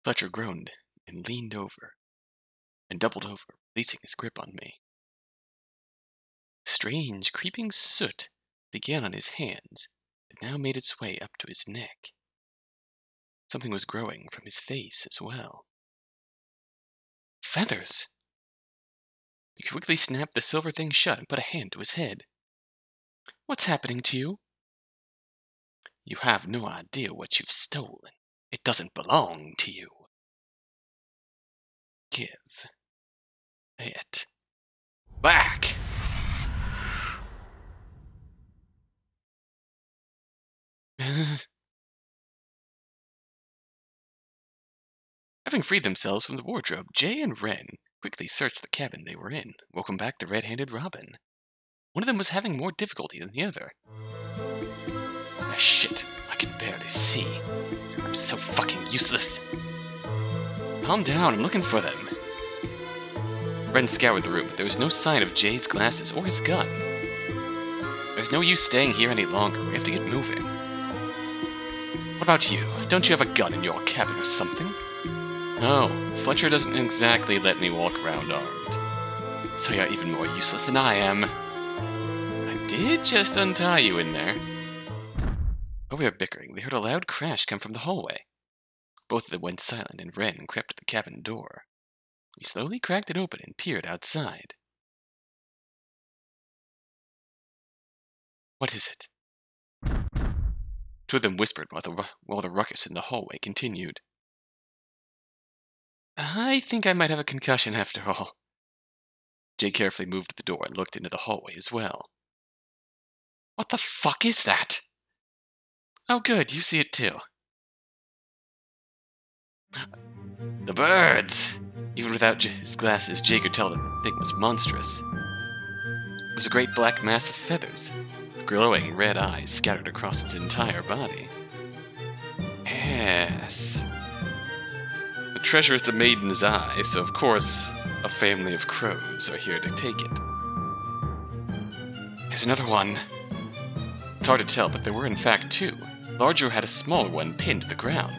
Fletcher groaned and leaned over and doubled over, releasing his grip on me. Strange, creeping soot began on his hands, but now made its way up to his neck. Something was growing from his face as well. Feathers! He quickly snapped the silver thing shut and put a hand to his head. What's happening to you? You have no idea what you've stolen. It doesn't belong to you. Give it back! Having freed themselves from the wardrobe, Jay and Wren quickly searched the cabin they were in. Welcome back to Red-Handed Robin. One of them was having more difficulty than the other. Ah, shit, I can barely see. I'm so fucking useless. Calm down, I'm looking for them. Wren scoured the room, but there was no sign of Jay's glasses or his gun. There's no use staying here any longer. We have to get moving. What about you? Don't you have a gun in your cabin or something? No, Fletcher doesn't exactly let me walk around armed. So you're even more useless than I am. I did just untie you in there. Over their bickering, they heard a loud crash come from the hallway. Both of them went silent, and Wren crept to the cabin door. He slowly cracked it open and peered outside. What is it? Two of them whispered while the ruckus in the hallway continued. I think I might have a concussion after all. Jay carefully moved to the door and looked into the hallway as well. What the fuck is that? Oh good, you see it too. The birds! Even without his glasses, Jay could tell the thing was monstrous. It was a great black mass of feathers, with glowing red eyes scattered across its entire body. Yes. The treasure is the maiden's eye, so of course a family of crows are here to take it. There's another one. It's hard to tell, but there were in fact two. The larger had a smaller one pinned to the ground.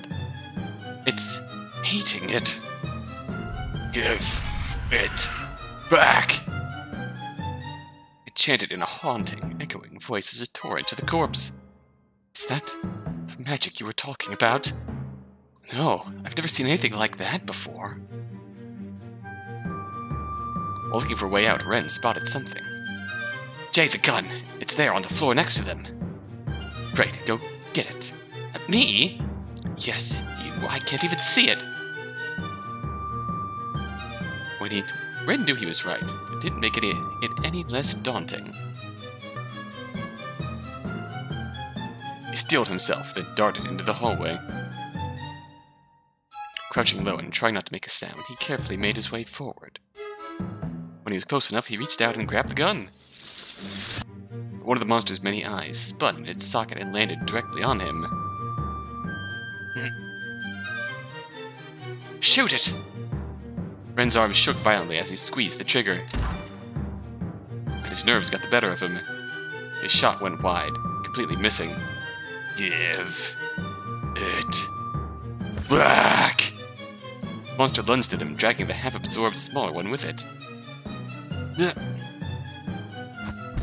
It's eating it. Give it back! It chanted in a haunting, echoing voice as it tore into the corpse. Is that the magic you were talking about? No, I've never seen anything like that before. While looking for a way out, Wren spotted something. Jay, the gun! It's there on the floor next to them. Great, go get it. Me? Yes, you. I can't even see it. Wren knew he was right. It didn't make it any less daunting. He steeled himself, then darted into the hallway. Crouching low and trying not to make a sound, he carefully made his way forward. When he was close enough, he reached out and grabbed the gun. One of the monster's many eyes spun in its socket and landed directly on him. Shoot it! Wren's arm shook violently as he squeezed the trigger. And his nerves got the better of him. His shot went wide, completely missing. Give it back! The monster lunged at him, dragging the half-absorbed smaller one with it.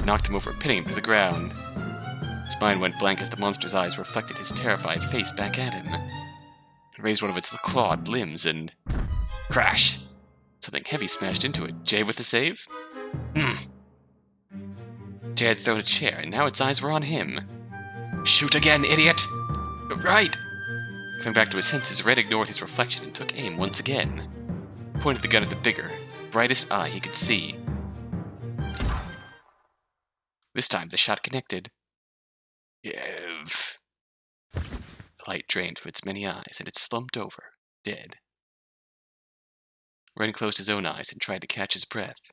Knocked him over, pinning him to the ground. His mind went blank as the monster's eyes reflected his terrified face back at him. It raised one of its clawed limbs and... crash! Something heavy smashed into it. Jay with the save? Jay had thrown a chair, and now its eyes were on him. Shoot again, idiot! Right! Coming back to his senses, Red ignored his reflection and took aim once again. He pointed the gun at the bigger, brightest eye he could see. This time, the shot connected. Give. The light drained from its many eyes, and it slumped over, dead. Wren closed his own eyes and tried to catch his breath.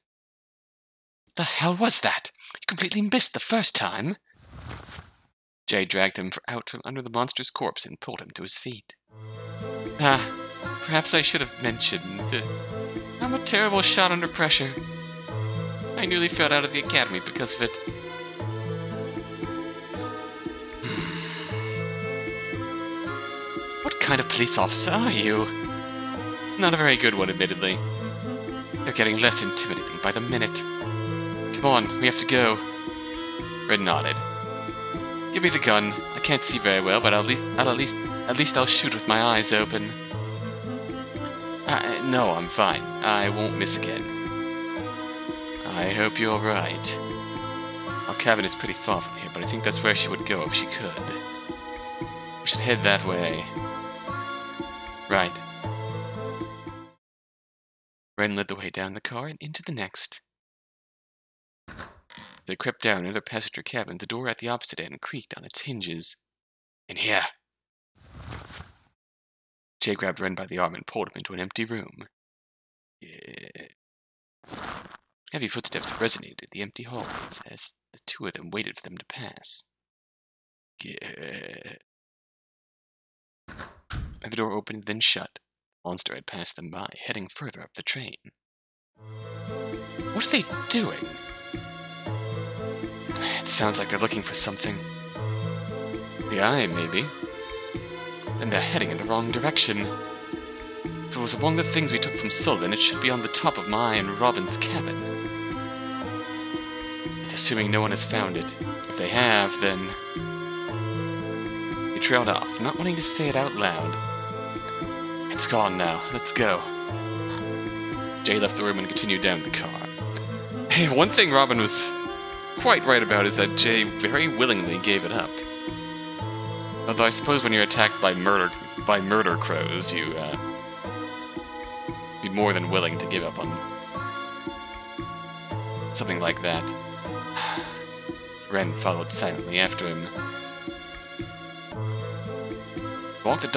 The hell was that? You completely missed the first time. Jay dragged him out from under the monster's corpse and pulled him to his feet. Perhaps I should have mentioned that I'm a terrible shot under pressure. I nearly fell out of the academy because of it. What kind of police officer are you? Not a very good one, admittedly. They're getting less intimidating by the minute. Come on, we have to go. Red nodded. Give me the gun. I can't see very well, but at least I'll shoot with my eyes open. No, I'm fine. I won't miss again. I hope you're right. Our cabin is pretty far from here, but I think that's where she would go if she could. We should head that way. Right. Wren led the way down the car and into the next. They crept down into their passenger cabin. The door at the opposite end creaked on its hinges. In here. Jay grabbed Wren by the arm and pulled him into an empty room. Yeah. Heavy footsteps resonated in the empty hallways as the two of them waited for them to pass. Yeah. And the door opened and then shut. The monster had passed them by, heading further up the train. What are they doing? It sounds like they're looking for something. The eye, maybe. And they're heading in the wrong direction. If it was among the things we took from Sullivan, it should be on the top of my and Robin's cabin. But assuming no one has found it, if they have, then... They trailed off, not wanting to say it out loud. It's gone now. Let's go. Jay left the room and continued down the car. Hey, one thing Robin was quite right about is that Jay very willingly gave it up. Although I suppose when you're attacked by murder crows, you be more than willing to give up on something like that. Wren followed silently after him. He walked the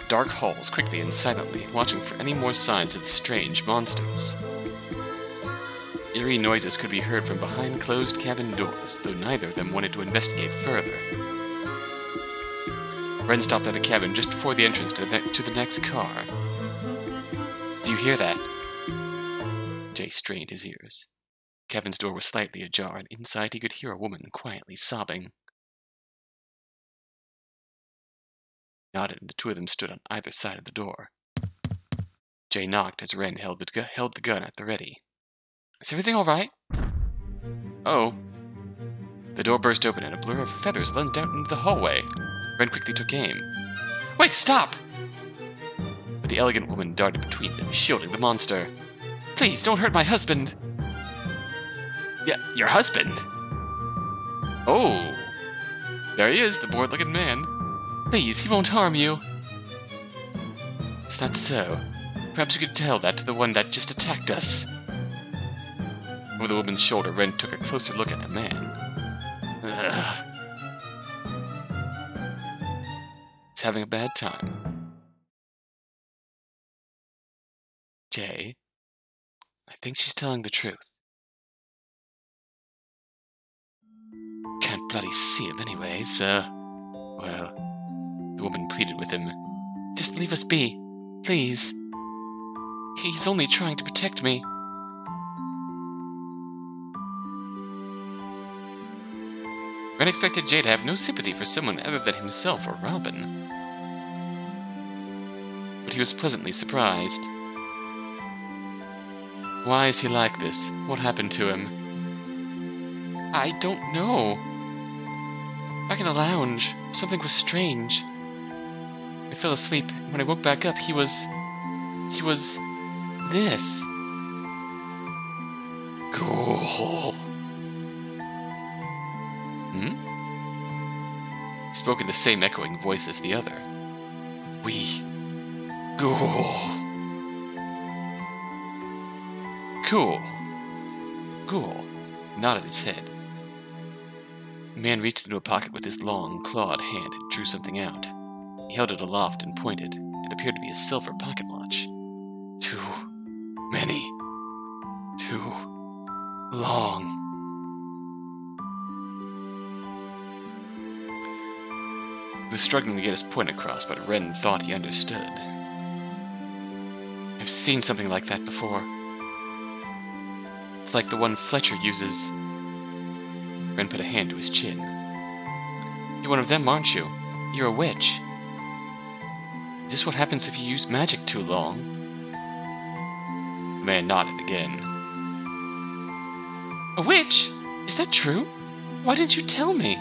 dark halls quickly and silently, watching for any more signs of the strange monsters. Eerie noises could be heard from behind closed cabin doors, though neither of them wanted to investigate further. Wren stopped at a cabin just before the entrance to the next car. Do you hear that? Jay strained his ears. The cabin's door was slightly ajar, and inside he could hear a woman quietly sobbing. He nodded, and the two of them stood on either side of the door. Jay knocked as Wren held the gun at the ready. Is everything all right? Oh. The door burst open and a blur of feathers lunged out into the hallway. Wren quickly took aim. Wait, stop! But the elegant woman darted between them, shielding the monster. Please, don't hurt my husband! Yeah, your husband? Oh. There he is, the bored-looking man. Please, he won't harm you. Is that so? Perhaps you could tell that to the one that just attacked us. Over the woman's shoulder, Wren took a closer look at the man. Ugh. He's having a bad time. Jay, I think she's telling the truth. Can't bloody see him anyways, well, the woman pleaded with him. Just leave us be, please. He's only trying to protect me. Wren expected Jay to have no sympathy for someone other than himself or Robin. But he was pleasantly surprised. Why is he like this? What happened to him? I don't know. Back in the lounge, something was strange. I fell asleep, and when I woke back up, he was this. Cool. He spoke in the same echoing voice as the other. We. Ghoul. Cool. Ghoul nodded his head. The man reached into a pocket with his long, clawed hand and drew something out. He held it aloft and pointed. It appeared to be a silver pocket watch. Too many. Too long. He was struggling to get his point across, but Wren thought he understood. I've seen something like that before. It's like the one Fletcher uses. Wren put a hand to his chin. You're one of them, aren't you? You're a witch. Is this what happens if you use magic too long? The man nodded again. A witch? Is that true? Why didn't you tell me?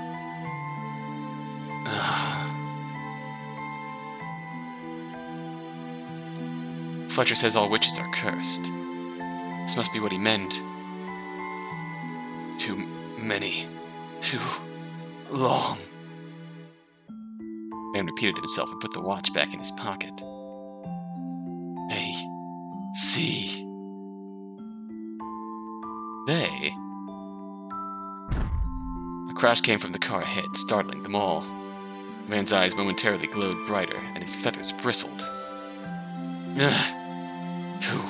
Fletcher says all witches are cursed. This must be what he meant. Too many. Too long. Man repeated himself and put the watch back in his pocket. They see. They? A crash came from the car ahead, startling them all. The man's eyes momentarily glowed brighter, and his feathers bristled. Ugh. Too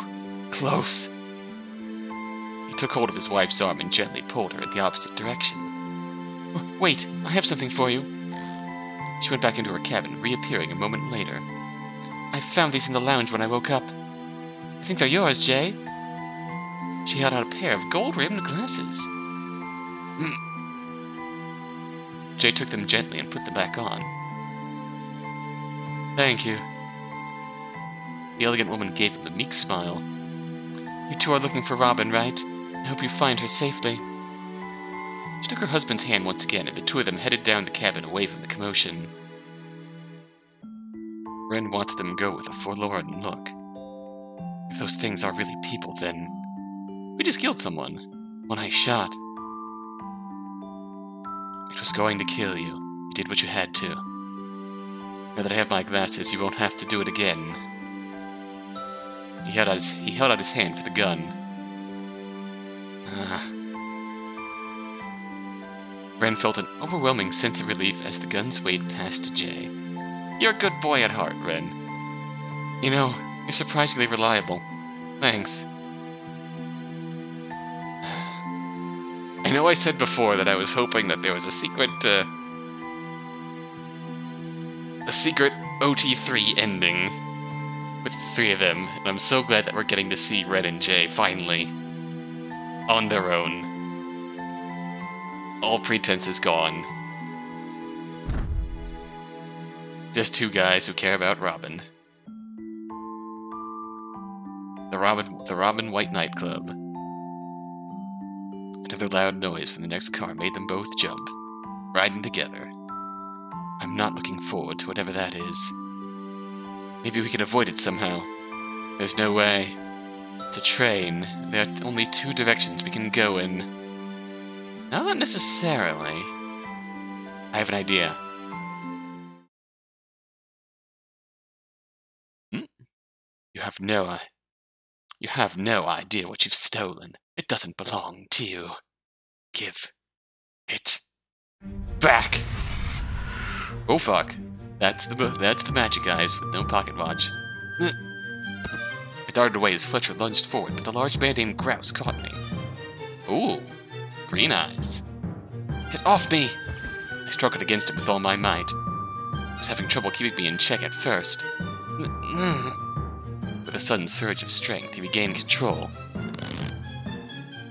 close. He took hold of his wife's arm and gently pulled her in the opposite direction. Wait, I have something for you. She went back into her cabin, reappearing a moment later. I found these in the lounge when I woke up. I think they're yours, Jay. She held out a pair of gold-rimmed glasses. Jay took them gently and put them back on. Thank you. The elegant woman gave him a meek smile. You two are looking for Robin, right? I hope you find her safely. She took her husband's hand once again, and the two of them headed down the cabin away from the commotion. Wren watched them go with a forlorn look. If those things are really people, then we just killed someone. One nice shot. It was going to kill you. You did what you had to. Now that I have my glasses, you won't have to do it again. He held out his hand for the gun. Wren felt an overwhelming sense of relief as the gun swayed past Jay. You're a good boy at heart, Wren. You know, you're surprisingly reliable. Thanks. I know I said before that I was hoping that there was a secret OT3 ending with the three of them, and I'm so glad that we're getting to see Wren and Jay finally on their own. All pretense is gone. Just two guys who care about Robin. The Robin White nightclub. Another loud noise from the next car made them both jump, riding together. I'm not looking forward to whatever that is. Maybe we can avoid it somehow. There's no way. It's a train. There are only two directions we can go in. Not necessarily. I have an idea. You have no idea what you've stolen. It doesn't belong to you. Give it back. Oh fuck. That's the magic eyes with no pocket watch. I darted away as Fletcher lunged forward, but the large man named Grouse caught me. Ooh, green eyes. Get off me! I struggled against him with all my might. I was having trouble keeping me in check at first. With a sudden surge of strength, he regained control.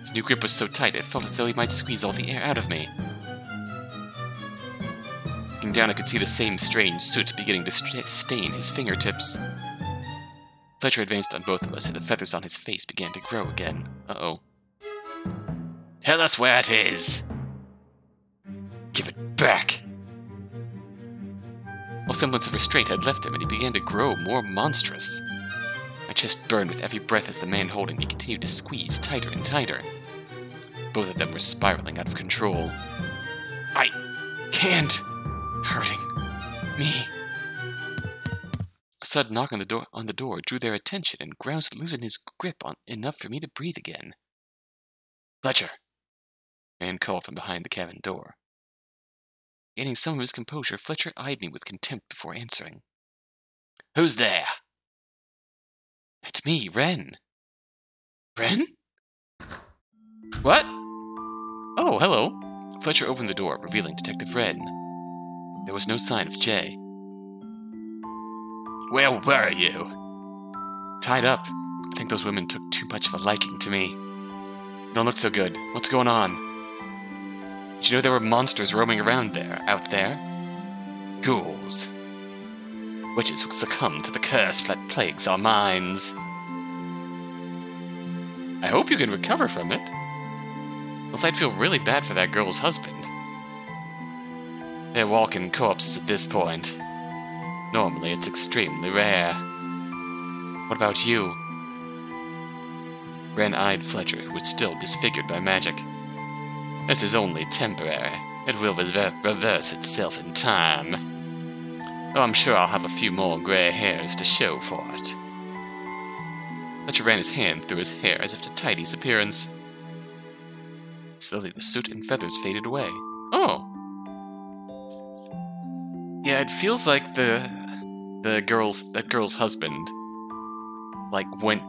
His new grip was so tight it felt as though he might squeeze all the air out of me. Looking down, I could see the same strange soot beginning to stain his fingertips. Fletcher advanced on both of us, and the feathers on his face began to grow again. Uh-oh. Tell us where it is! Give it back! All semblance of restraint had left him, and he began to grow more monstrous. My chest burned with every breath as the man holding me continued to squeeze tighter and tighter. Both of them were spiraling out of control. I can't! Hurting me. A sudden knock on the door drew their attention, and Grouse loosened his grip enough for me to breathe again. Fletcher! Man called from behind the cabin door. Gaining some of his composure, Fletcher eyed me with contempt before answering. Who's there? It's me, Wren. Wren? What? Oh, hello. Fletcher opened the door, revealing Detective Wren. There was no sign of Jay. Where were you? Tied up. I think those women took too much of a liking to me. You don't look so good. What's going on? Did you know there were monsters roaming around out there? Ghouls. Witches who succumb to the curse that plagues our minds. I hope you can recover from it. Else I'd feel really bad for that girl's husband. They're walking corpses at this point. Normally, it's extremely rare. What about you? Wren eyed Fletcher, who was still disfigured by magic. This is only temporary. It will reverse itself in time. Though I'm sure I'll have a few more grey hairs to show for it. Fletcher ran his hand through his hair as if to tidy his appearance. Slowly the soot and feathers faded away. Oh! Yeah, it feels like that girl's husband, like, went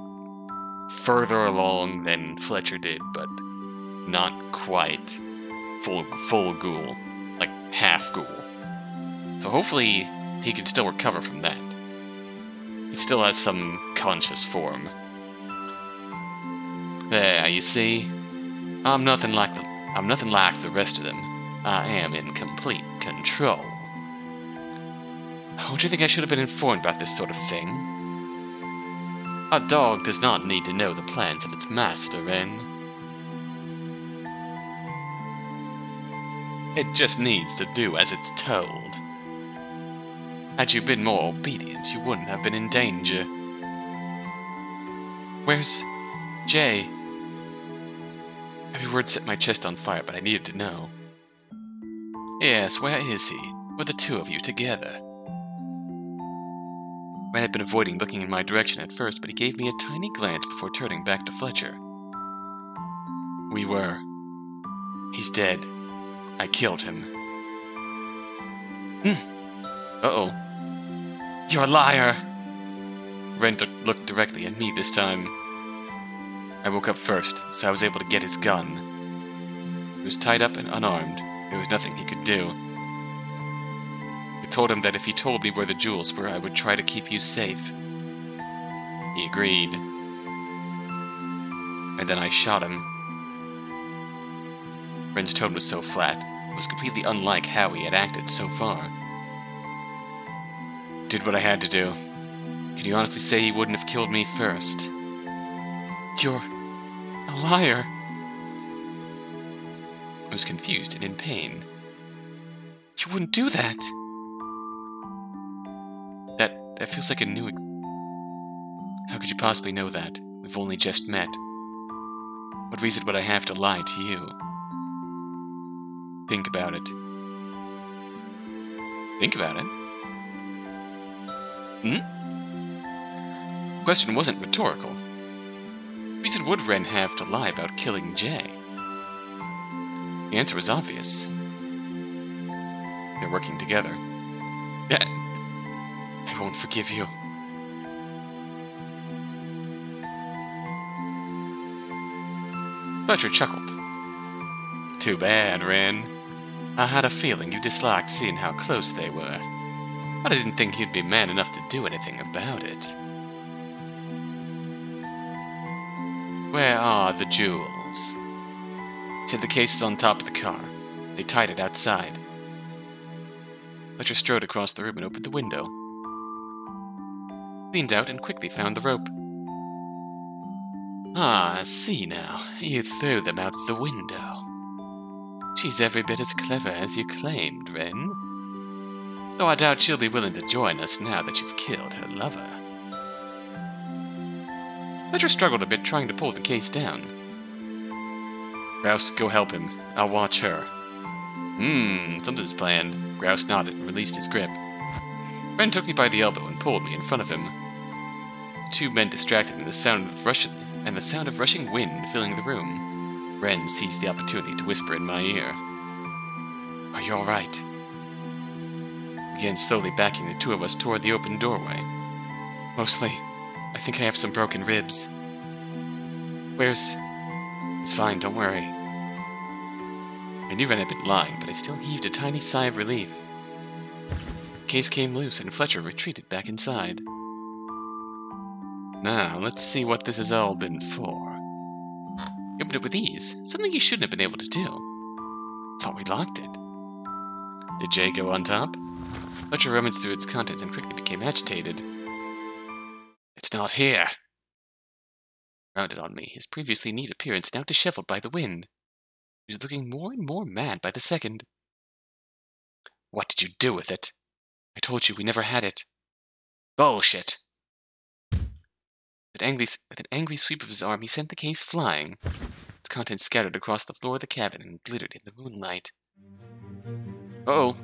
further along than Fletcher did, but not quite full ghoul, like half ghoul. So hopefully he can still recover from that. He still has some conscious form. There, you see, I'm nothing like the rest of them. I am in complete control. Don't you think I should have been informed about this sort of thing? A dog does not need to know the plans of its master, Wren. It just needs to do as it's told. Had you been more obedient, you wouldn't have been in danger. Where's Jay? Every word set my chest on fire, but I needed to know. Yes, where is he? Were the two of you together? Wren had been avoiding looking in my direction at first, but he gave me a tiny glance before turning back to Fletcher. We were. He's dead. I killed him. Uh-oh. You're a liar! Wren looked directly at me this time. I woke up first, so I was able to get his gun. He was tied up and unarmed. There was nothing he could do. I told him that if he told me where the jewels were, I would try to keep you safe. He agreed. And then I shot him. Wren's tone was so flat, it was completely unlike how he had acted so far. Did what I had to do. Can you honestly say he wouldn't have killed me first? You're a liar. I was confused and in pain. You wouldn't do that. That feels like a new... How could you possibly know that? We've only just met. What reason would I have to lie to you? Think about it. Think about it? The question wasn't rhetorical. What reason would Wren have to lie about killing Jay? The answer was obvious. They're working together. Yeah, I won't forgive you. Fletcher chuckled. Too bad, Wren. I had a feeling you disliked seeing how close they were. But I didn't think you'd be man enough to do anything about it. Where are the jewels? Said the case is on top of the car. They tied it outside. Fletcher strode across the room and opened the window. Leaned out and quickly found the rope. Ah, I see now. You threw them out the window. She's every bit as clever as you claimed, Wren. Though I doubt she'll be willing to join us now that you've killed her lover. Fletcher struggled a bit trying to pull the case down. Grouse, go help him. I'll watch her. Something's planned. Grouse nodded and released his grip. Wren took me by the elbow and pulled me in front of him. The two men distracted in the sound of rushing wind filling the room. Wren seized the opportunity to whisper in my ear. Are you alright? Began slowly backing the two of us toward the open doorway. Mostly, I think I have some broken ribs. Where's... It's fine, don't worry. I knew Wren had been lying, but I still heaved a tiny sigh of relief. The case came loose and Fletcher retreated back inside. Now, let's see what this has all been for. He opened it with ease, something he shouldn't have been able to do. Thought we locked it. Did Jay go on top? Fletcher rummaged through its contents and quickly became agitated. It's not here. rounded on me, his previously neat appearance now disheveled by the wind. He was looking more and more mad by the second. What did you do with it? I told you we never had it. Bullshit! With an angry sweep of his arm, he sent the case flying. Its contents scattered across the floor of the cabin and glittered in the moonlight. Uh-oh.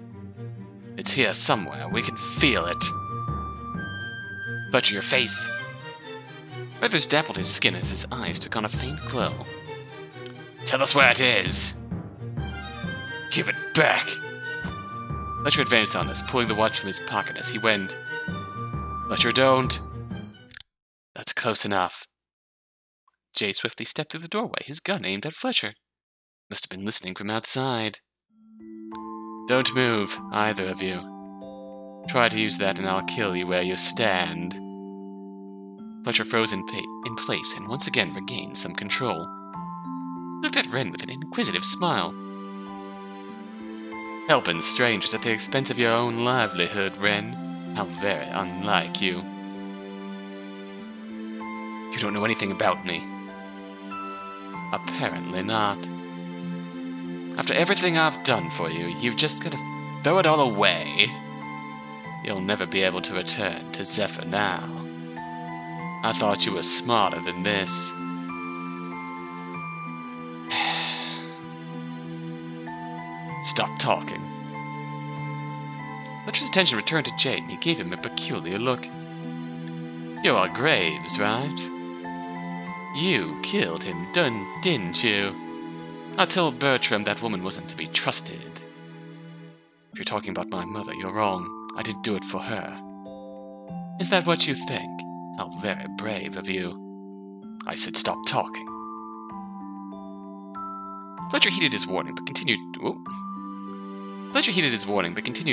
It's here somewhere. We can feel it. Fletcher, your face! Feathers dappled his skin as his eyes took on a faint glow. Tell us where it is! Give it back! Fletcher advanced on us, pulling the watch from his pocket as he went. Fletcher, don't! That's close enough. Jay swiftly stepped through the doorway, his gun aimed at Fletcher. Must have been listening from outside. Don't move, either of you. Try to use that and I'll kill you where you stand. Fletcher froze in place and once again regained some control. He looked at Wren with an inquisitive smile. Helping strangers at the expense of your own livelihood, Wren. How very unlike you. You don't know anything about me. Apparently not. After everything I've done for you, you've just got to throw it all away. You'll never be able to return to Zephyr now. I thought you were smarter than this. Stop talking. Fletcher's attention returned to Jay, and he gave him a peculiar look. You are Graves, right? You killed him, didn't you? I told Bertram that woman wasn't to be trusted. If you're talking about my mother, you're wrong. I didn't do it for her. Is that what you think? How very brave of you. I said stop talking. Fletcher heeded his warning, but continued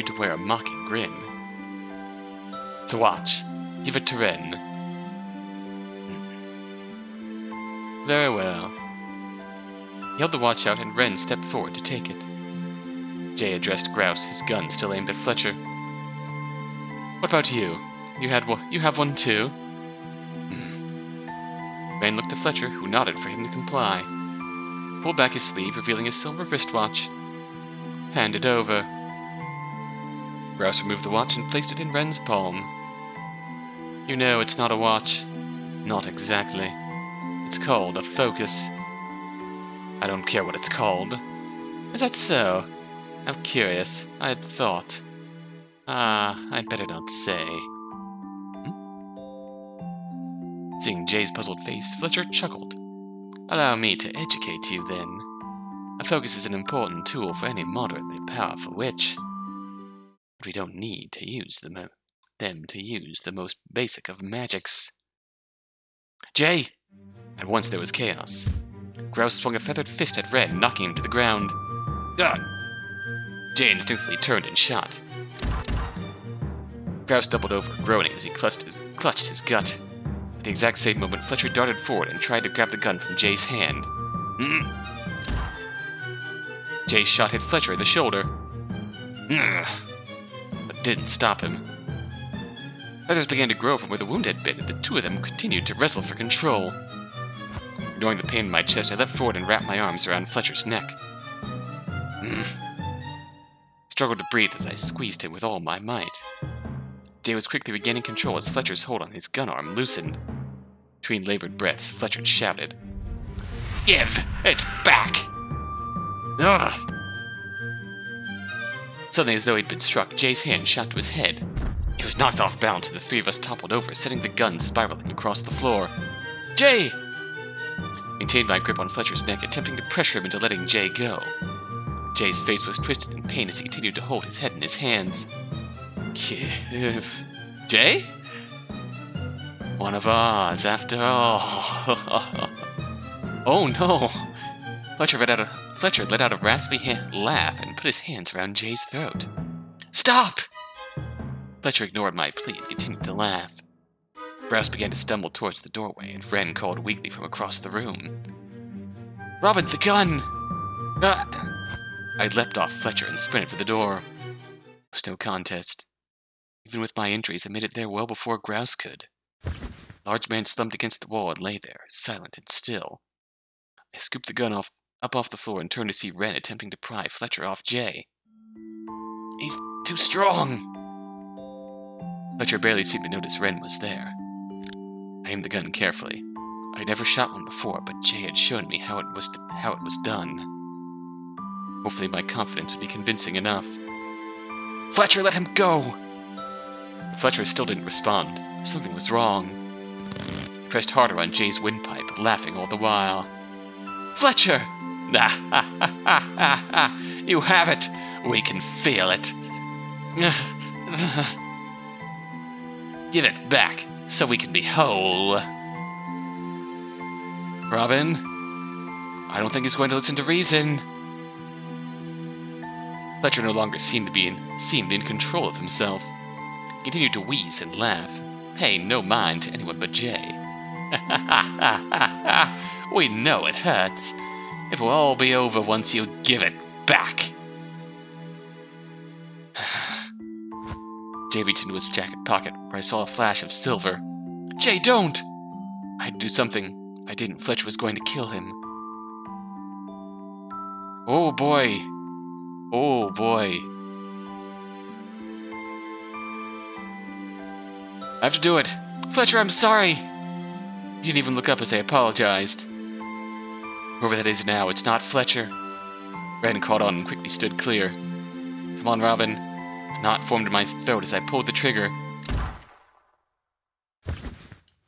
to wear a mocking grin. The watch. Give it to Wren. Very well. He held the watch out, and Wren stepped forward to take it. Jay addressed Grouse, his gun still aimed at Fletcher. What about you? You have one too? Wren looked at Fletcher, who nodded for him to comply. Pulled back his sleeve, revealing a silver wristwatch. Hand it over. Grouse removed the watch and placed it in Wren's palm. You know, it's not a watch. Not exactly. It's called a focus. I don't care what it's called. Is that so? How curious. I had thought. I'd better not say. Seeing Jay's puzzled face, Fletcher chuckled. Allow me to educate you, then. A focus is an important tool for any moderately powerful witch. But we don't need to use them to use the most basic of magics. Jay! At once there was chaos. Grouse swung a feathered fist at Wren, knocking him to the ground. God! Jay instinctively turned and shot. Grouse doubled over, groaning as he clutched his gut. At the exact same moment, Fletcher darted forward and tried to grab the gun from Jay's hand. Jay's shot hit Fletcher in the shoulder, but didn't stop him. Feathers began to grow from where the wound had been, and the two of them continued to wrestle for control. Ignoring the pain in my chest, I leapt forward and wrapped my arms around Fletcher's neck. Struggled to breathe as I squeezed him with all my might. Jay was quickly regaining control as Fletcher's hold on his gun arm loosened. Between labored breaths, Fletcher shouted, Give it back! Ugh! Suddenly, as though he'd been struck, Jay's hand shot to his head. He was knocked off balance, and the three of us toppled over, setting the gun spiraling across the floor. Jay! Maintained my grip on Fletcher's neck, attempting to pressure him into letting Jay go. Jay's face was twisted in pain as he continued to hold his head in his hands. Jay? One of ours, after all. Oh no! Fletcher let out a raspy laugh and put his hands around Jay's throat. Stop! Fletcher ignored my plea and continued to laugh. Grouse began to stumble towards the doorway, and Wren called weakly from across the room. Robin, the gun! I leapt off Fletcher and sprinted for the door. There was no contest. Even with my injuries, I made it there well before Grouse could. large man slumped against the wall and lay there, silent and still. I scooped the gun up off the floor and turned to see Wren attempting to pry Fletcher off Jay. He's too strong! Fletcher barely seemed to notice Wren was there. I aimed the gun carefully. I had never shot one before, but Jay had shown me how it was done. Hopefully my confidence would be convincing enough. Fletcher, let him go! But Fletcher still didn't respond. Something was wrong. I pressed harder on Jay's windpipe, laughing all the while. Fletcher! You have it! We can feel it! Give it back, so we can be whole. Robin? I don't think he's going to listen to reason. Fletcher no longer seemed in control of himself. He continued to wheeze and laugh, paying no mind to anyone but Jay. We know it hurts. It will all be over once you give it back. Jay reached into his jacket pocket, where I saw a flash of silver. Jay, don't! I had to do something. If I didn't, Fletcher was going to kill him. Oh boy. Oh boy. I have to do it. Fletcher, I'm sorry. He didn't even look up as I apologized. Whoever that is now, it's not Fletcher. Wren caught on and quickly stood clear. Come on, Robin. A knot formed in my throat as I pulled the trigger.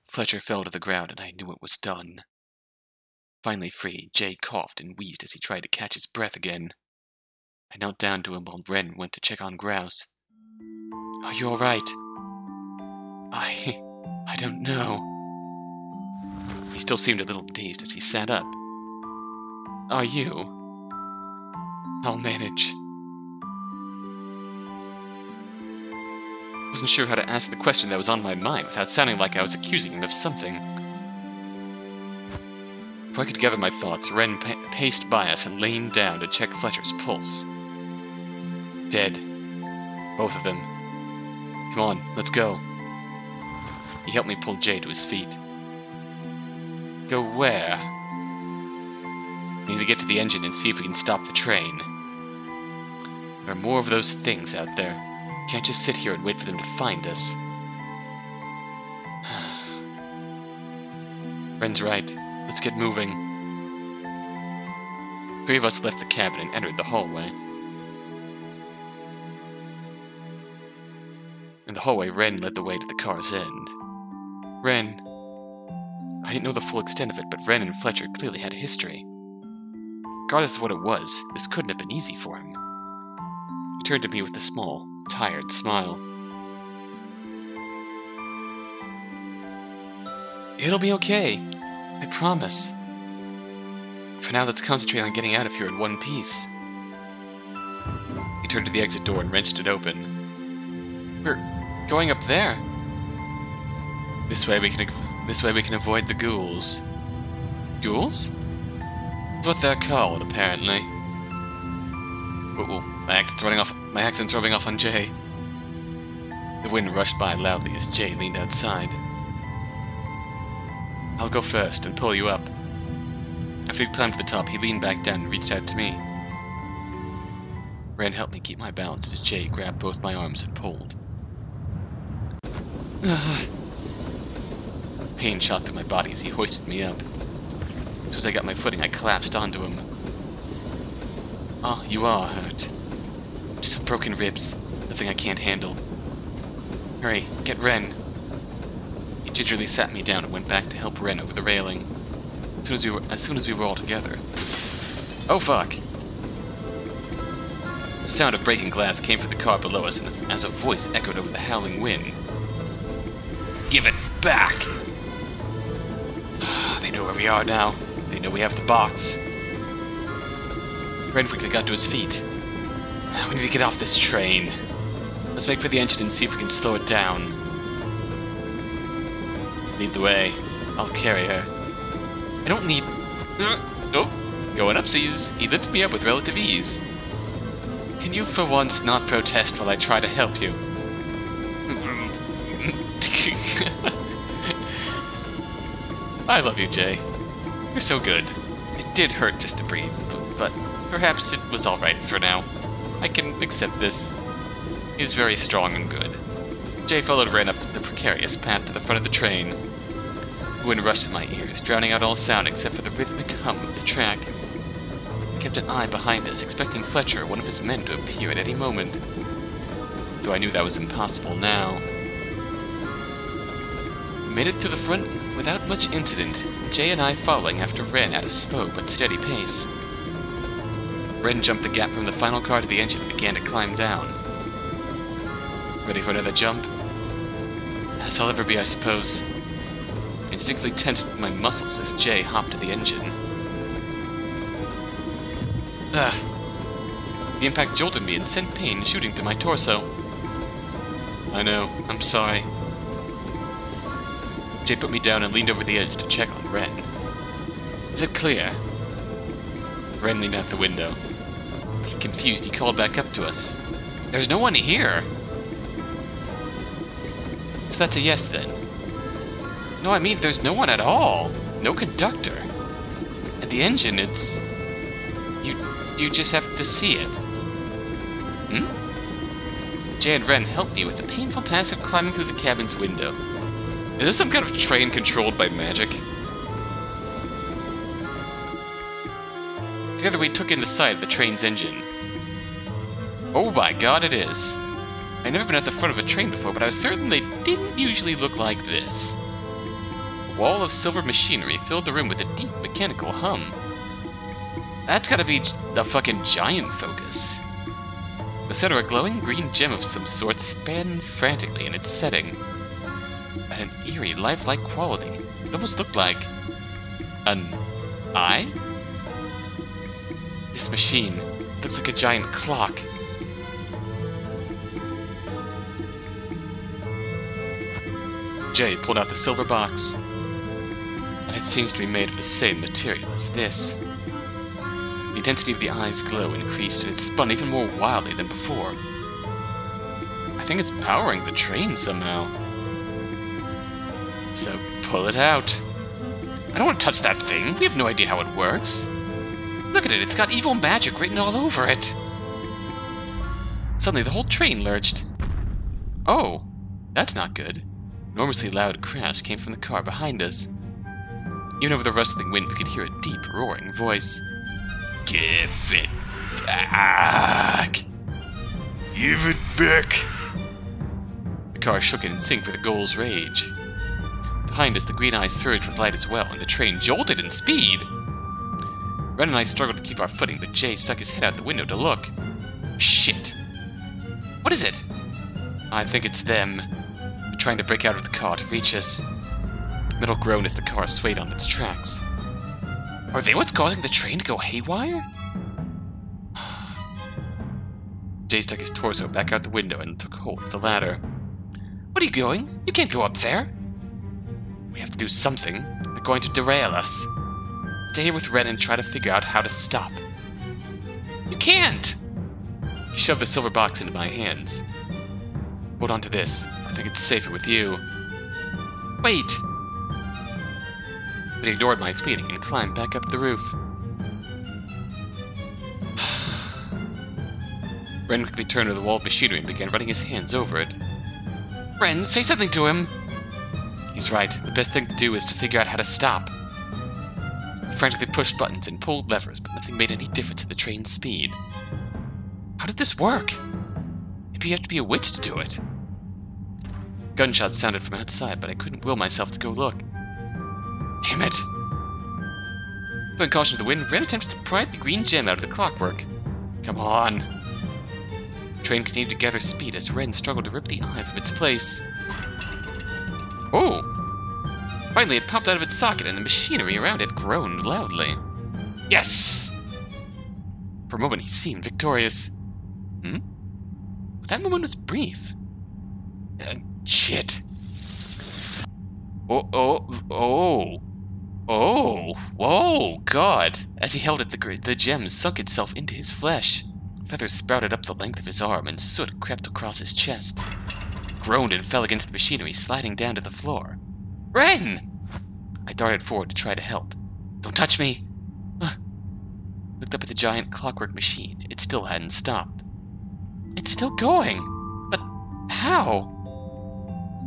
Fletcher fell to the ground, and I knew it was done. Finally free, Jay coughed and wheezed as he tried to catch his breath again. I knelt down to him while Wren went to check on Grouse. Are you all right? I don't know. He still seemed a little dazed as he sat up. Are you? I'll manage. Wasn't sure how to ask the question that was on my mind without sounding like I was accusing him of something. Before I could gather my thoughts, Wren paced by us and leaned down to check Fletcher's pulse. Dead. Both of them. Come on, let's go. He helped me pull Jay to his feet. Go where? We need to get to the engine and see if we can stop the train. There are more of those things out there. We can't just sit here and wait for them to find us. Wren's right. Let's get moving. 3 of us left the cabin and entered the hallway. In the hallway, Wren led the way to the car's end. Wren. I didn't know the full extent of it, but Wren and Fletcher clearly had a history. Regardless of what it was, this couldn't have been easy for him. He turned to me with a small, tired smile. It'll be okay. I promise. For now, let's concentrate on getting out of here in one piece. He turned to the exit door and wrenched it open. We're going up there. This way we can avoid the ghouls. Ghouls? That's what they're called, apparently. Uh-oh, my accent's rubbing off on Jay. The wind rushed by loudly as Jay leaned outside. I'll go first and pull you up. After he'd climbed to the top, he leaned back down and reached out to me. Wren helped me keep my balance as Jay grabbed both my arms and pulled. Pain shot through my body as he hoisted me up. As soon as I got my footing, I collapsed onto him. Oh, you are hurt. Just some broken ribs. Nothing I can't handle. Hurry, get Wren. He gingerly sat me down and went back to help Wren over the railing. As soon as we were all together. Oh fuck! The sound of breaking glass came from the car below us, and as a voice echoed over the howling wind. Give it back! They know where we are now. They know we have the box. Wren quickly got to his feet. Now we need to get off this train. Let's make for the engine and see if we can slow it down. Lead the way. I'll carry her. I don't need... Oh, going upsies. He lifted me up with relative ease. Can you for once not protest while I try to help you? I love you, Jay. You're so good. It did hurt just to breathe, but perhaps it was alright for now. I can accept this. He's very strong and good. Jay followed Wren up the precarious path to the front of the train. The wind rushed in my ears, drowning out all sound except for the rhythmic hum of the track. I kept an eye behind us, expecting Fletcher, one of his men, to appear at any moment. Though I knew that was impossible now. We made it to the front without much incident, Jay and I following after Wren at a slow but steady pace. Wren jumped the gap from the final car to the engine and began to climb down. Ready for another jump? As I'll ever be, I suppose. I instinctively tensed my muscles as Jay hopped to the engine. The impact jolted me and sent pain shooting through my torso. I know, I'm sorry. Jay put me down and leaned over the edge to check on Wren. Is it clear? Wren leaned out the window. Confused, he called back up to us. There's no one here! So that's a yes, then. No, I mean, there's no one at all. No conductor. And the engine, it's... You just have to see it. Jay and Wren helped me with the painful task of climbing through the cabin's window. Is this some kind of train controlled by magic? Together we took in the sight of the train's engine. Oh my god, it is. I'd never been at the front of a train before, but I was certain they didn't usually look like this. A wall of silver machinery filled the room with a deep mechanical hum. That's gotta be the fucking giant focus. The center, a glowing green gem of some sort, span frantically in its setting. At an eerie, lifelike quality. It almost looked like... an eye? This machine looks like a giant clock. Jay pulled out the silver box, and it seems to be made of the same material as this. The intensity of the eye's glow increased, and it spun even more wildly than before. I think it's powering the train somehow. So, pull it out. I don't want to touch that thing. We have no idea how it works. Look at it, it's got evil magic written all over it. Suddenly, the whole train lurched. Oh, that's not good. An enormously loud crash came from the car behind us. Even over the rustling wind, we could hear a deep, roaring voice. Give it back! Give it back! The car shook in sync with the ghoul's rage. Behind us, the green eyes surged with light as well, and the train jolted in speed. Wren and I struggled to keep our footing, but Jay stuck his head out the window to look. Shit! What is it? I think it's them. They're trying to break out of the car to reach us. Metal groaned as the car swayed on its tracks. Are they what's causing the train to go haywire? Jay stuck his torso back out the window and took hold of the ladder. What are you going? You can't go up there. We have to do something. They're going to derail us. Stay here with Wren and try to figure out how to stop. You can't! He shoved the silver box into my hands. Hold on to this. I think it's safer with you. Wait! But he ignored my pleading and climbed back up the roof. Wren quickly turned to the wall of machinery and began running his hands over it. Wren, say something to him! He's right. The best thing to do is to figure out how to stop. He frantically pushed buttons and pulled levers, but nothing made any difference in the train's speed. How did this work? Maybe you have to be a witch to do it. Gunshots sounded from outside, but I couldn't will myself to go look. Damn it! Throwing caution to the wind, Wren attempted to pry the green gem out of the clockwork. Come on! The train continued to gather speed as Wren struggled to rip the eye from its place. Oh! Finally, it popped out of its socket, and the machinery around it groaned loudly. Yes! For a moment, he seemed victorious. But that moment was brief. Shit. Whoa, God. As he held it, the gem sunk itself into his flesh. Feathers sprouted up the length of his arm, and soot crept across his chest. Groaned and fell against the machinery, sliding down to the floor. Wren! I darted forward to try to help. Don't touch me! Looked up at the giant clockwork machine. It still hadn't stopped. It's still going! But how?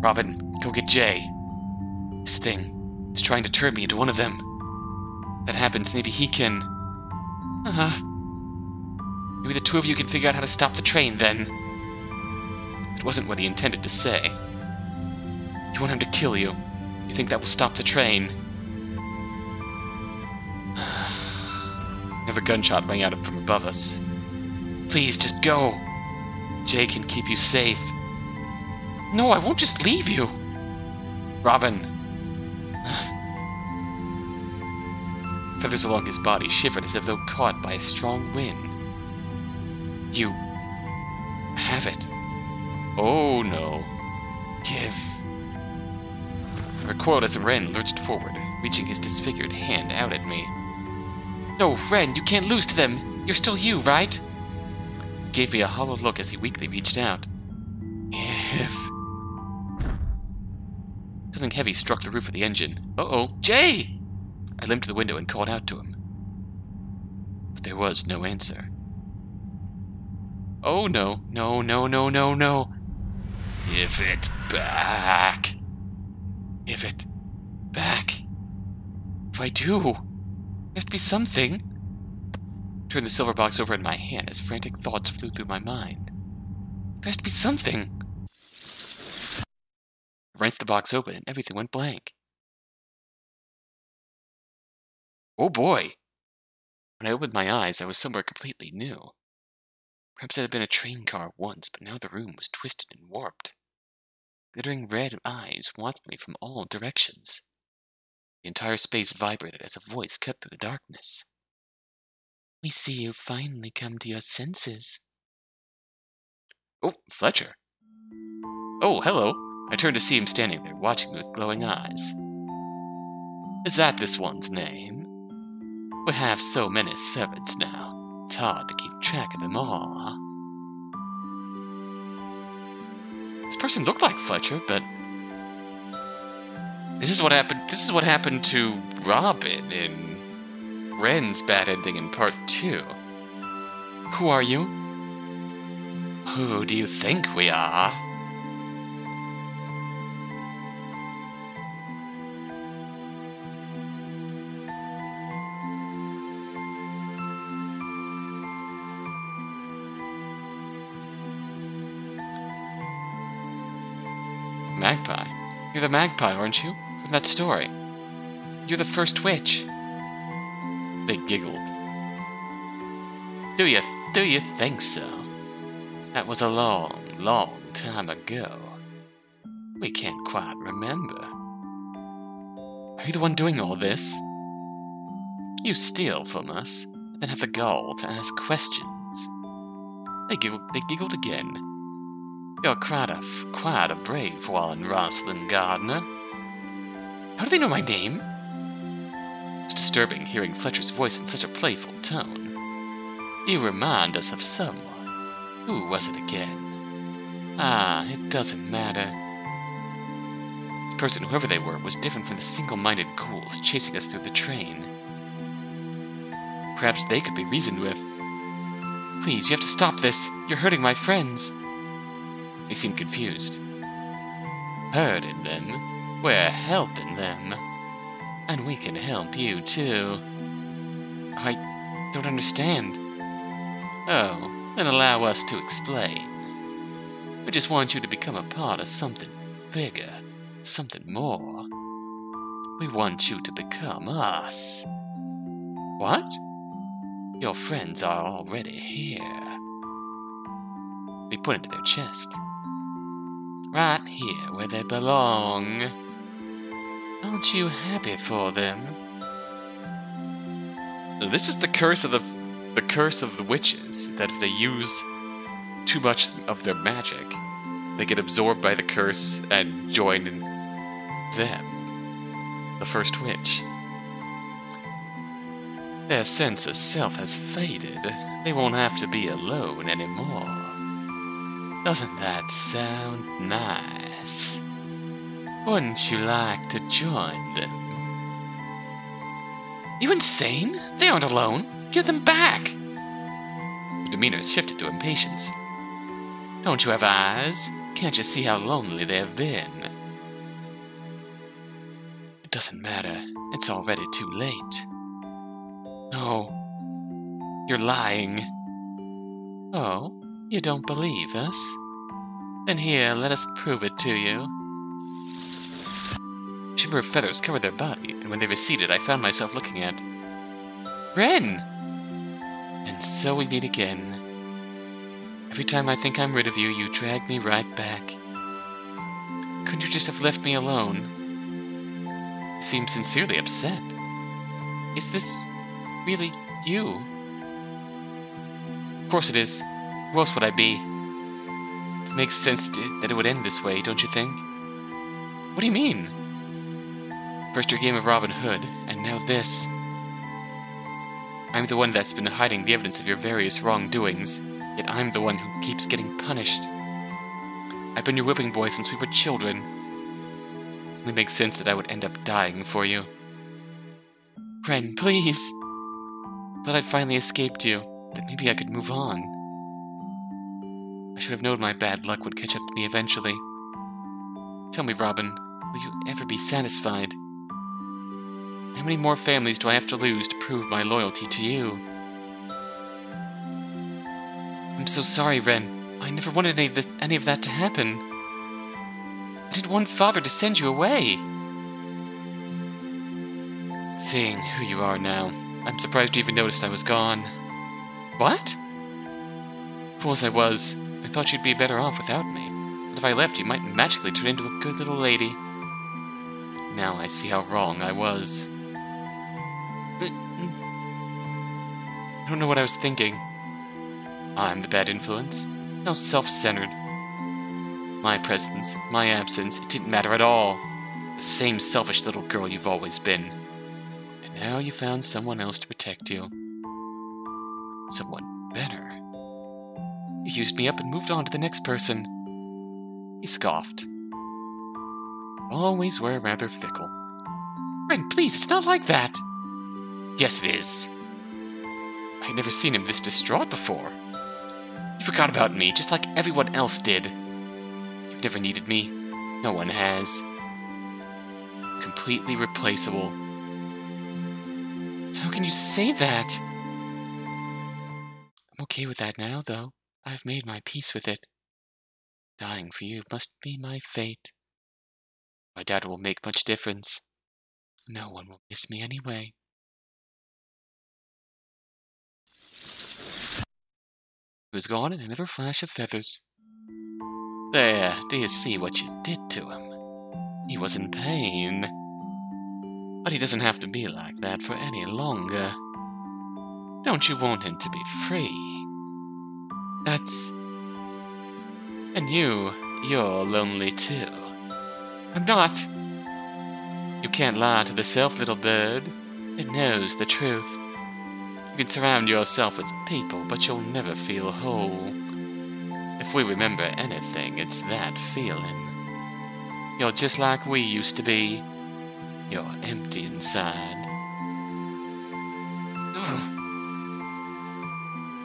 Robin, go get Jay. This thing is trying to turn me into one of them. If that happens, maybe he can... Maybe the two of you can figure out how to stop the train, then. It wasn't what he intended to say. You want him to kill you. You think that will stop the train? Another gunshot rang out from above us. Please, just go. Jay can keep you safe. No, I won't just leave you. Robin. Feathers along his body shivered as if though caught by a strong wind. You have it. Oh no. Give. I recoiled as Wren lurched forward, reaching his disfigured hand out at me. No, Wren, you can't lose to them. You're still you, right? He gave me a hollow look as he weakly reached out. If... Something heavy struck the roof of the engine. Uh-oh, Jay! I limped to the window and called out to him. But there was no answer. Oh no, no, no, no, no, no. Give it back. Give it back. What do I do? There has to be something. I turned the silver box over in my hand as frantic thoughts flew through my mind. There has to be something. I wrenched the box open and everything went blank. Oh boy! When I opened my eyes, I was somewhere completely new. Perhaps it had been a train car once, but now the room was twisted and warped. Glittering red eyes watched me from all directions. The entire space vibrated as a voice cut through the darkness. We see you finally come to your senses. Oh, Fletcher. Oh, hello. I turned to see him standing there, watching me with glowing eyes. Is that this one's name? We have so many servants now. It's hard to keep track of them all. This person looked like Fletcher, but this is what happened to Robin in Wren's bad ending in part 2. Who are you? Who do you think we are? Magpie. You're the magpie, aren't you? From that story. You're the first witch. They giggled. Do you think so? That was a long, long time ago. We can't quite remember. Are you the one doing all this? You steal from us, then have the gall to ask questions. They giggled again. You're quite a brave one, Rosalind Gardner. How do they know my name? It's disturbing hearing Fletcher's voice in such a playful tone. You remind us of someone. Who was it again? Ah, it doesn't matter. This person, whoever they were, was different from the single-minded ghouls chasing us through the train. Perhaps they could be reasoned with. Please, you have to stop this. You're hurting my friends. They seemed confused. Hurting them? We're helping them. And we can help you, too. I don't understand. Oh, then allow us to explain. We just want you to become a part of something bigger, something more. We want you to become us. What? Your friends are already here. They pointed to their chest. Right here where they belong. Aren't you happy for them? This is the curse of the witches, that if they use too much of their magic, they get absorbed by the curse and join in them, the first witch. Their sense of self has faded. They won't have to be alone anymore. Doesn't that sound nice? Wouldn't you like to join them? You insane? They aren't alone. Give them back! Her demeanor shifted to impatience. Don't you have eyes? Can't you see how lonely they have been? It doesn't matter. It's already too late. No. You're lying. Oh, you don't believe us? Then here, let us prove it to you. A shimmer of feathers covered their body, and when they receded, I found myself looking at Wren! And so we meet again. Every time I think I'm rid of you, you drag me right back. Couldn't you just have left me alone? You seem sincerely upset. Is this really you? Of course it is. Who else would I be? It makes sense that it would end this way, don't you think? What do you mean? First your game of Robin Hood, and now this. I'm the one that's been hiding the evidence of your various wrongdoings, yet I'm the one who keeps getting punished. I've been your whipping boy since we were children. It only makes sense that I would end up dying for you. Wren, please! Thought I'd finally escaped you, that maybe I could move on. I should have known my bad luck would catch up to me eventually. Tell me, Robin, will you ever be satisfied? How many more families do I have to lose to prove my loyalty to you? I'm so sorry, Wren. I never wanted any of that to happen. I didn't want Father to send you away. Seeing who you are now, I'm surprised you even noticed I was gone. What? Fool as I was, I thought you'd be better off without me. But if I left, you might magically turn into a good little lady. Now I see how wrong I was. I don't know what I was thinking. I'm the bad influence. How self-centered. My presence, my absence, it didn't matter at all. The same selfish little girl you've always been. And now you found someone else to protect you. Someone better. You used me up and moved on to the next person. He scoffed. Always were rather fickle. Wren, please, it's not like that. Yes, it is. I'd never seen him this distraught before. You forgot about me, just like everyone else did. You've never needed me. No one has. Completely replaceable. How can you say that? I'm okay with that now, though. I've made my peace with it. Dying for you must be my fate. I doubt it will make much difference. No one will miss me anyway. He was gone in another flash of feathers. There, do you see what you did to him? He was in pain. But he doesn't have to be like that for any longer. Don't you want him to be free? That's... And you're lonely too. I'm not. You can't lie to the self, little bird. It knows the truth. You can surround yourself with people, but you'll never feel whole. If we remember anything, it's that feeling. You're just like we used to be. You're empty inside. Ugh.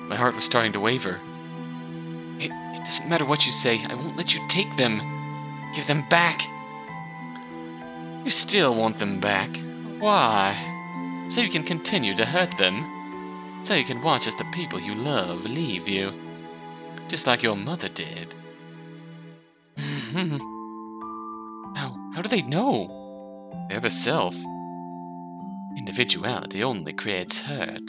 My heart was starting to waver. It doesn't matter what you say. I won't let you take them. Give them back. You still want them back. Why? So you can continue to hurt them. So you can watch as the people you love leave you. Just like your mother did. How do they know? They're the self. Individuality only creates hurt.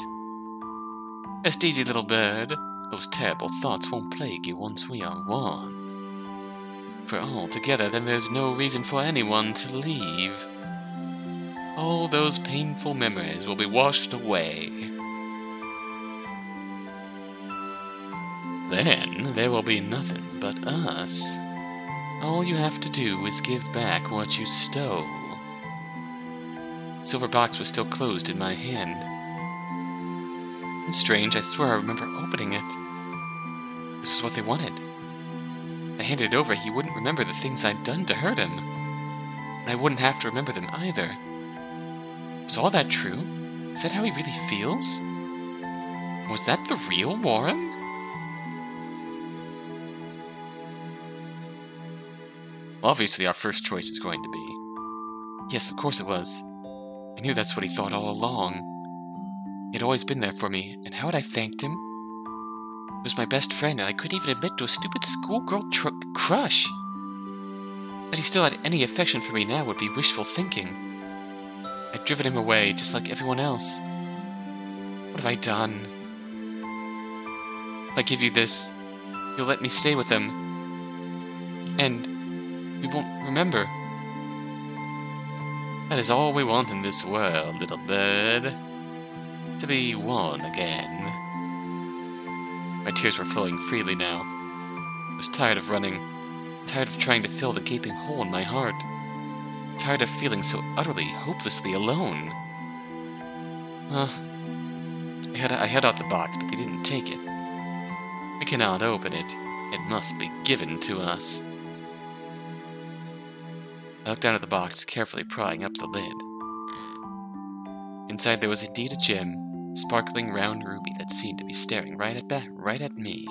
Rest easy, little bird. Those terrible thoughts won't plague you once we are one. If we're all together, then there's no reason for anyone to leave. All those painful memories will be washed away. Then there will be nothing but us. All you have to do is give back what you stole. The silver box was still closed in my hand. It's strange, I swear I remember opening it. This was what they wanted. If I handed it over, he wouldn't remember the things I'd done to hurt him. And I wouldn't have to remember them either. Was all that true? Is that how he really feels? Was that the real Warren? Obviously, our first choice is going to be. Yes, of course it was. I knew that's what he thought all along. He'd always been there for me, and how had I thanked him? He was my best friend, and I couldn't even admit to a stupid schoolgirl crush. That he still had any affection for me now would be wishful thinking. I'd driven him away, just like everyone else. What have I done? If I give you this, you'll let me stay with them. And we won't remember. That is all we want in this world, little bird. To be one again. My tears were flowing freely now. I was tired of running, tired of trying to fill the gaping hole in my heart, tired of feeling so utterly, hopelessly alone. I had out the box, but they didn't take it. We cannot open it. It must be given to us. I looked down at the box, carefully prying up the lid. Inside there was indeed a gem, a sparkling round ruby that seemed to be staring right at me.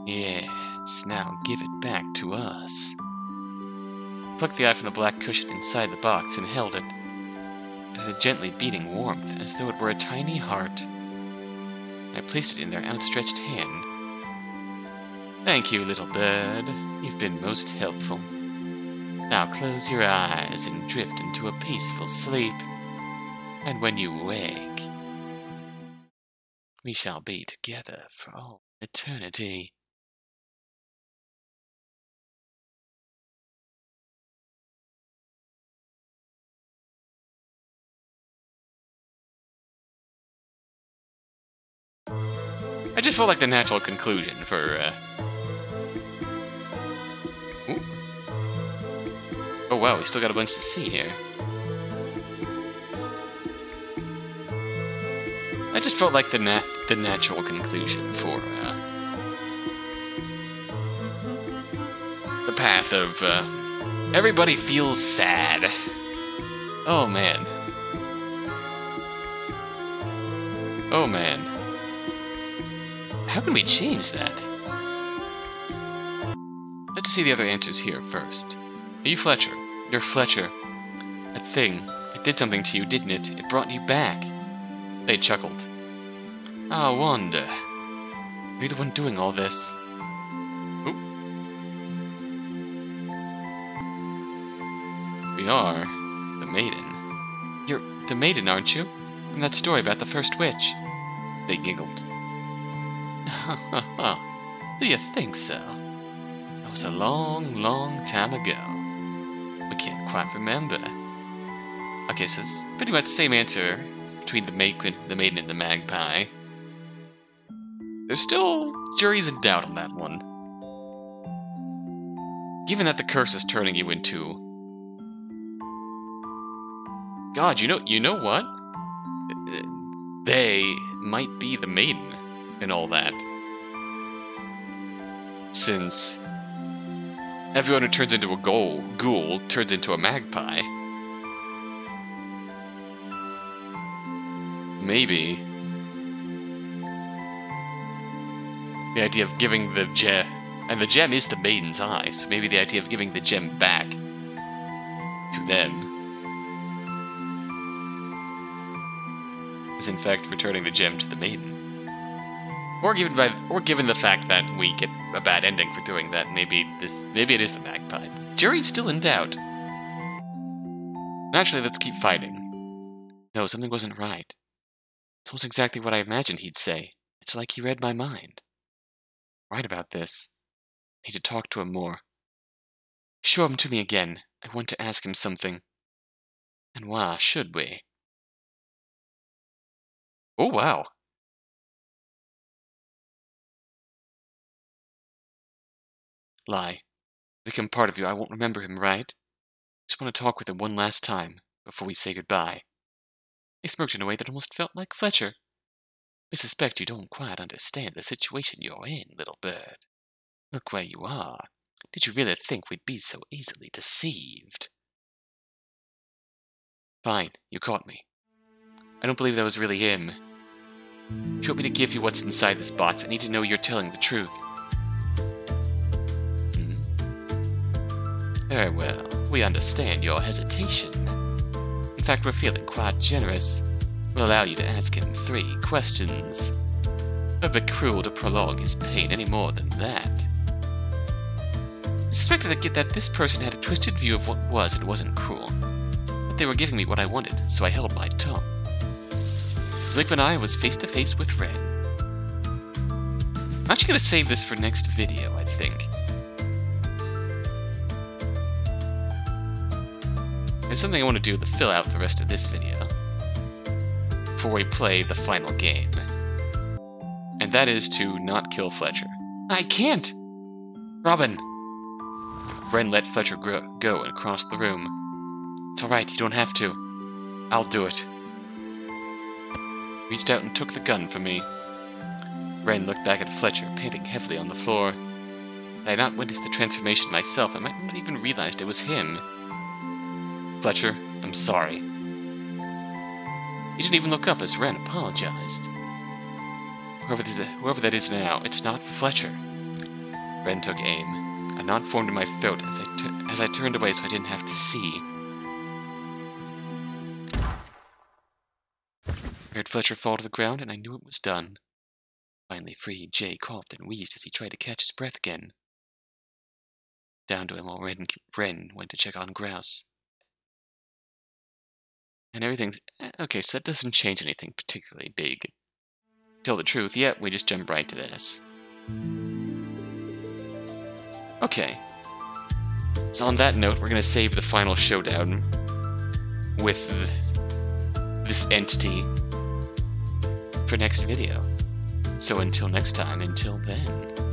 Yes, now give it back to us. I plucked the eye from the black cushion inside the box and held it. It had a gently beating warmth, as though it were a tiny heart. I placed it in their outstretched hand. Thank you, little bird. You've been most helpful. Now close your eyes and drift into a peaceful sleep. And when you wake, we shall be together for all eternity. I just felt like the natural conclusion for, Ooh. Oh wow, we still got a bunch to see here. I just felt like the natural conclusion for, the path of, everybody feels sad. Oh man. Oh man. How can we change that? Let's see the other answers here first. Are you Fletcher? You're Fletcher. That thing, it did something to you, didn't it? It brought you back. They chuckled. I wonder. Are you the one doing all this? Oop. We are the maiden. You're the maiden, aren't you? From that story about the first witch. They giggled. Do you think so? That was a long, long time ago. We can't quite remember. Okay, so it's pretty much the same answer between the maiden and the magpie. There's still jury's in doubt on that one. Given that the curse is turning you into... God, you know what? They might be the maiden and all that. Since everyone who turns into a ghoul turns into a magpie. Maybe the idea of giving the gem, and the gem is the maiden's eye, so maybe the idea of giving the gem back to them is in fact returning the gem to the maiden. Or given the fact that we get a bad ending for doing that, maybe it is the magpie. Jury's still in doubt. Naturally, let's keep fighting. No, something wasn't right. It's almost exactly what I imagined he'd say. It's like he read my mind. Right about this. I need to talk to him more. Show him to me again. I want to ask him something. And why should we? Oh, wow. Lie. Become part of you. I won't remember him, right? Just want to talk with him one last time before we say goodbye. He smirked in a way that almost felt like Fletcher. I suspect you don't quite understand the situation you're in, little bird. Look where you are. Did you really think we'd be so easily deceived? Fine, you caught me. I don't believe that was really him. If you want me to give you what's inside this box, I need to know you're telling the truth. Very well. We understand your hesitation. In fact, we're feeling quite generous. We'll allow you to ask him 3 questions. It would be cruel to prolong his pain any more than that. I suspected that this person had a twisted view of what was and wasn't cruel. But they were giving me what I wanted, so I held my tongue. Like when I was face to face with Wren. I'm actually going to save this for next video, I think. There's something I want to do to fill out the rest of this video before we play the final game. And that is to not kill Fletcher. I can't! Robin! Wren let Fletcher go and cross the room. It's alright, you don't have to. I'll do it. Reached out and took the gun from me. Wren looked back at Fletcher, panting heavily on the floor. Had I not witnessed the transformation myself, I might not even realized it was him. Fletcher, I'm sorry. He didn't even look up as Wren apologized. Whoever that is now, it's not Fletcher. Wren took aim. A knot formed in my throat as I turned away so I didn't have to see. I heard Fletcher fall to the ground and I knew it was done. Finally free, Jay coughed and wheezed as he tried to catch his breath again. Down to him while Wren went to check on Grouse. And everything's... Okay, so that doesn't change anything particularly big. To tell the truth, yeah, we just jump right to this. Okay. So on that note, we're going to save the final showdown with this entity for next video. So until next time, until then...